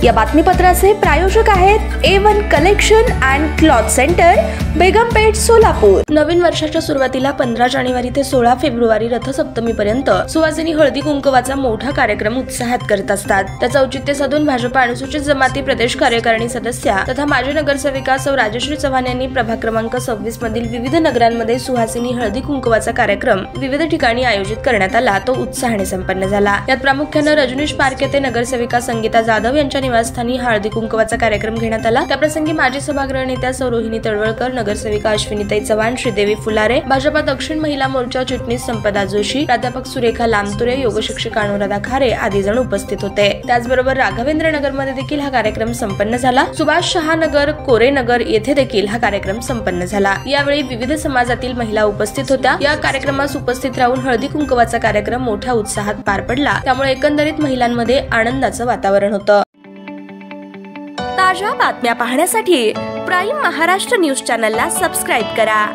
या बातमीपत्राचे प्रायोजक आहेत A1 collection and cloth centre, Begumpeth, Solapur. नवीन वर्षाच्या सुरुवातीला 15 जानेवारी ते 16 फेब्रुवारी रथसप्तमी पर्यंत सुवासिनी हळदी कुंकवाचा मोठा कार्यक्रम उत्साहात करत असतात। त्याचं औचित्य साधून भाजपा अनुसूचित जमाती प्रदेश कार्यकारिणी सदस्या तथा माजी नगरसेविका सौ राजश्री चव्हाण यांनी प्रभाग क्रमांक 26 मधील विविध नगरांमध्ये सुहासिनी हळदी कुंकवाचा कार्यक्रम विविध ठिकाणी आयोजित करण्यात आला। तो उत्साहाने संपन्न झाला। यात प्रामुख्याने रजनीश पार्क येथे नगरसेविका संगीता जाधव यांच्या निवासस्थानी हळदी कुंकवाचा कार्यक्रम घेण्यात आला। त्याप्रसंगी माजी सभागृह नेत्या सौ रोहिणी तळवळकर, नगरसेविका अश्विनीताई चव्हाण, श्रीदेवी फुलारे, भाजपा दक्षिण महिला मोर्चा चिटणीस संपदा जोशी, प्राध्यापक सुरेखा लामतुरे, योग शिक्षक अनुराधा खारे आदी जण उपस्थित होते। त्याचबरोबर राघवेंद्र नगर मध्ये देखील हा कार्यक्रम संपन्न झाला। सुभाष शहानगर, कोरेनगर येथे देखील हा कार्यक्रम संपन्न झाला। यावेळी विविध समाजातील महिला उपस्थित होत्या। या कार्यक्रमास उपस्थित राहून हळदी कुंकवाचा कार्यक्रम मोठ्या उत्साहात पार पडला। त्यामुळे एकंदरीत महिलांमध्ये आनंदाचं वातावरण होतं। ताज्या बातम्या पाहण्यासाठी प्राईम महाराष्ट्र न्यूज चॅनलला सबस्क्राईब करा।